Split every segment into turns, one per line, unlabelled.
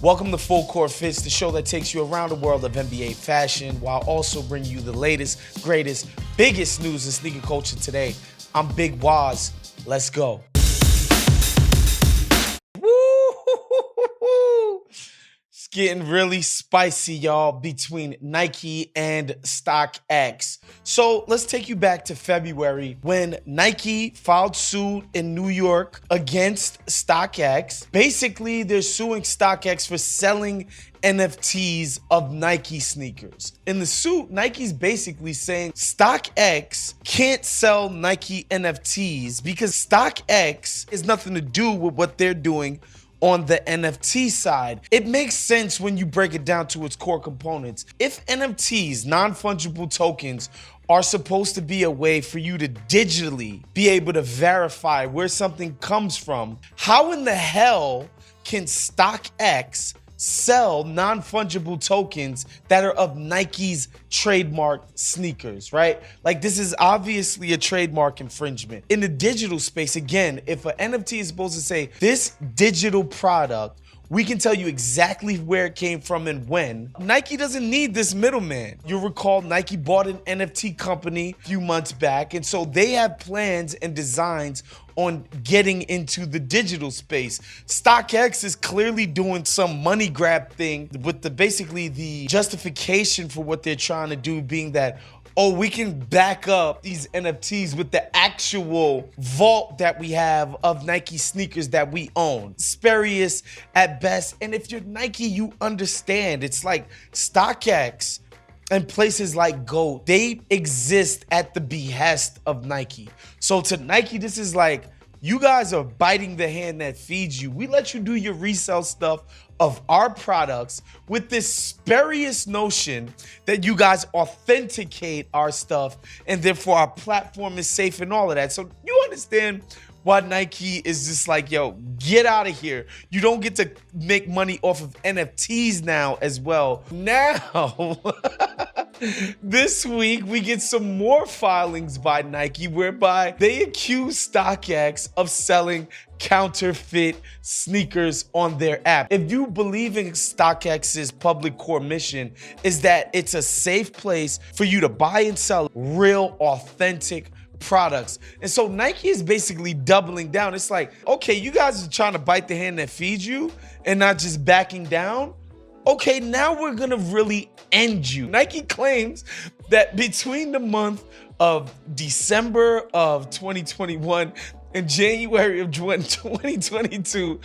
Welcome to Full Court Fits, the show that takes you around the world of NBA fashion while also bringing you the latest, greatest, biggest news in sneaker culture today. I'm Big Waz. Let's go. Woo! It's getting really spicy, y'all, between Nike and StockX. So let's take you back to February when Nike filed suit in New York against StockX. Basically, they're suing StockX for selling NFTs of Nike sneakers. In the suit, Nike's basically saying StockX can't sell Nike NFTs because StockX has nothing to do with what they're doing on the NFT side. It makes sense when you break it down to its core components. If NFTs, non-fungible tokens, are supposed to be a way for you to digitally be able to verify where something comes from, how in the hell can StockX sell non-fungible tokens that are of Nike's trademarked sneakers, right? Like, this is obviously a trademark infringement. In the digital space, again, if an NFT is supposed to say this digital product, we can tell you exactly where it came from and when. Nike doesn't need this middleman. You'll recall Nike bought an NFT company a few months back, and so they have plans and designs on getting into the digital space. StockX is clearly doing some money grab thing with basically the justification for what they're trying to do being that, oh, we can back up these NFTs with the actual vault that we have of Nike sneakers that we own. Spurious at best. And if you're Nike, you understand. It's like StockX and places like GOAT, they exist at the behest of Nike. So to Nike, this is like, you guys are biting the hand that feeds you. We let you do your resale stuff of our products with this spurious notion that you guys authenticate our stuff and therefore our platform is safe and all of that. So you understand why Nike is just like, yo, get out of here. You don't get to make money off of NFTs now as well. Now, this week, we get some more filings by Nike whereby they accuse StockX of selling counterfeit sneakers on their app. If you believe in StockX's public core mission is that it's a safe place for you to buy and sell real, authentic products. And so Nike is basically doubling down. It's like, okay, you guys are trying to bite the hand that feeds you and not just backing down. Okay, now we're gonna really end you. Nike claims that between the month of December of 2021 and January of 2022,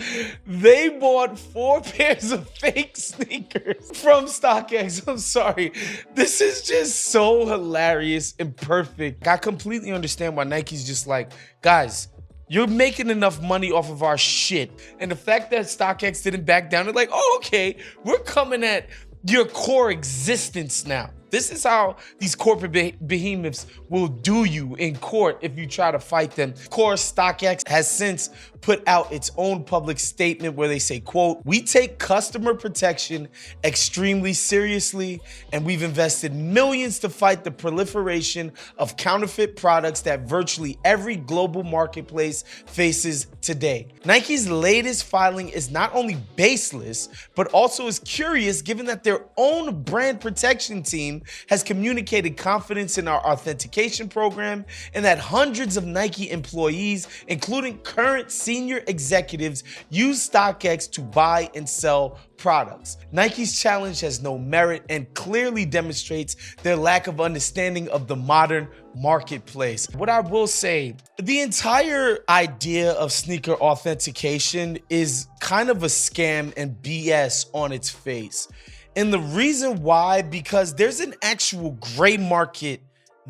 they bought 4 pairs of fake sneakers from StockX. I'm sorry. This is just so hilarious and perfect. I completely understand why Nike's just like, guys, you're making enough money off of our shit. And the fact that StockX didn't back down, they're like, oh, okay, we're coming at your core existence now. This is how these corporate behemoths will do you in court if you try to fight them. Of course, StockX has since put out its own public statement where they say, quote, "We take customer protection extremely seriously, and we've invested millions to fight the proliferation of counterfeit products that virtually every global marketplace faces today." Nike's latest filing is not only baseless, but also is curious given that their own brand protection team has communicated confidence in our authentication program and that hundreds of Nike employees, including current senior executives, use StockX to buy and sell products. Nike's challenge has no merit and clearly demonstrates their lack of understanding of the modern marketplace. What I will say, the entire idea of sneaker authentication is kind of a scam and BS on its face. And the reason why, because there's an actual gray market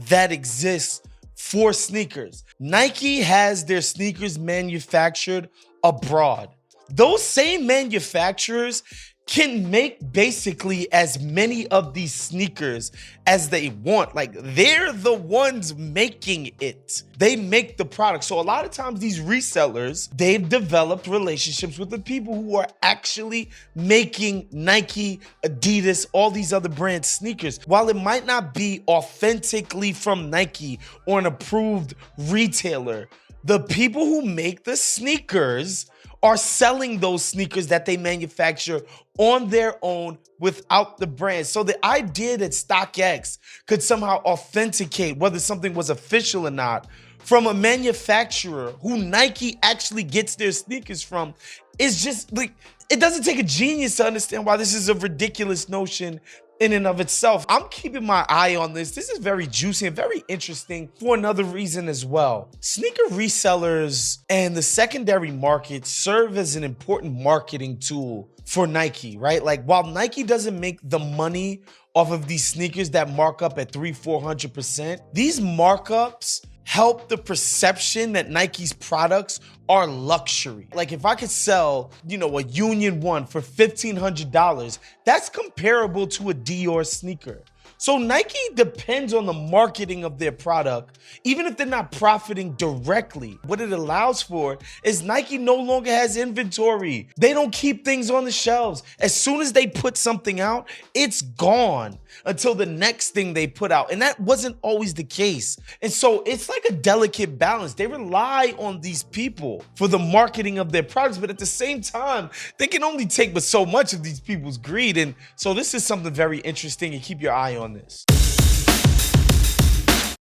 that exists for sneakers. Nike has their sneakers manufactured abroad. Those same manufacturers can make basically as many of these sneakers as they want. Like, they're the ones making it. They make the product. So a lot of times these resellers, they've developed relationships with the people who are actually making Nike, Adidas, all these other brand sneakers. While it might not be authentically from Nike or an approved retailer, the people who make the sneakers are selling those sneakers that they manufacture on their own without the brand. So the idea that StockX could somehow authenticate whether something was official or not from a manufacturer who Nike actually gets their sneakers from is just like, it doesn't take a genius to understand why this is a ridiculous notion in and of itself. I'm keeping my eye on this. This is very juicy and very interesting for another reason as well. Sneaker resellers and the secondary market serve as an important marketing tool for Nike, right? Like, while Nike doesn't make the money off of these sneakers that mark up at 300-400%, these markups help the perception that Nike's products are luxury. Like, if I could sell, a Union 1 for $1,500, that's comparable to a Dior sneaker. So Nike depends on the marketing of their product, even if they're not profiting directly. What it allows for is Nike no longer has inventory. They don't keep things on the shelves. As soon as they put something out, it's gone until the next thing they put out. And that wasn't always the case. And so it's like a delicate balance. They rely on these people for the marketing of their products, but at the same time, they can only take but so much of these people's greed. And so this is something very interesting, and keep your eye on this.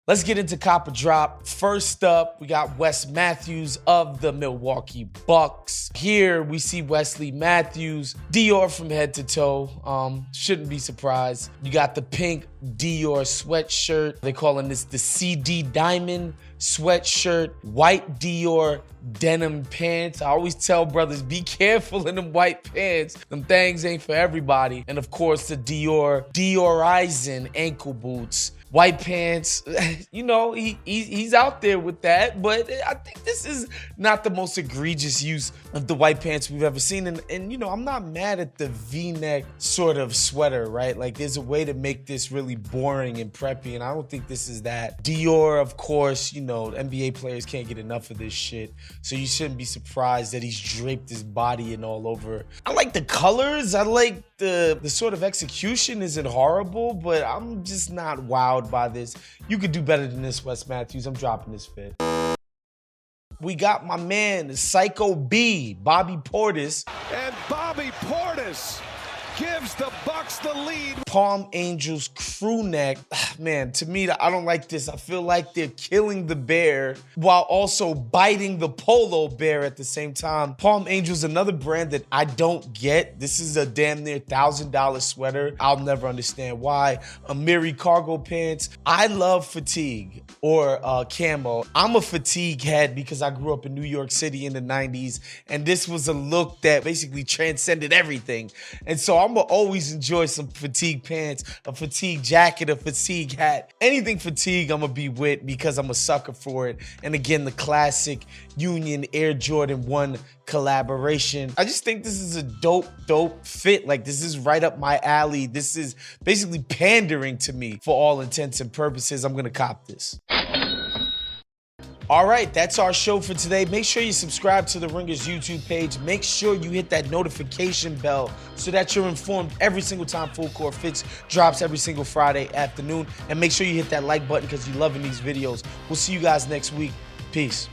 Let's get into Cop or Drop. First up, we got Wes Matthews of the Milwaukee Bucks. Here we see Wesley Matthews, Dior from head to toe. Shouldn't be surprised. You got the pink Dior sweatshirt. They're calling this the CD Diamond sweatshirt, white Dior denim pants. I always tell brothers, be careful in them white pants. Them things ain't for everybody. And of course, the Diorizing ankle boots. White pants, he's out there with that, but I think this is not the most egregious use of the white pants we've ever seen. And I'm not mad at the V-neck sort of sweater, right? Like, there's a way to make this really boring and preppy, and I don't think this is that. Dior, of course, NBA players can't get enough of this shit, so you shouldn't be surprised that he's draped his body and all over. I like the colors. I like the sort of execution isn't horrible, but I'm just not wowed by this. You could do better than this, Wes Matthews. I'm dropping this fit. We got my man, Psycho B, Bobby Portis.
And Bobby Portis gives the Bucks the lead.
Palm Angels crew neck. Man, to me, I don't like this. I feel like they're killing the bear while also biting the polo bear at the same time. Palm Angels, another brand that I don't get. This is a damn near $1,000 sweater. I'll never understand why. Amiri cargo pants. I love fatigue or camo. I'm a fatigue head because I grew up in New York City in the 90s, and this was a look that basically transcended everything. And so I'm gonna always enjoy some fatigue pants, a fatigue jacket, a fatigue hat. Anything fatigue I'm gonna be with because I'm a sucker for it. And again, the classic Union Air Jordan 1 collaboration. I just think this is a dope fit. Like, this is right up my alley. This is basically pandering to me for all intents and purposes. I'm gonna cop this. All right, that's our show for today. Make sure you subscribe to The Ringer's YouTube page. Make sure you hit that notification bell so that you're informed every single time Full Court Fits drops every single Friday afternoon. And make sure you hit that like button because you're loving these videos. We'll see you guys next week. Peace.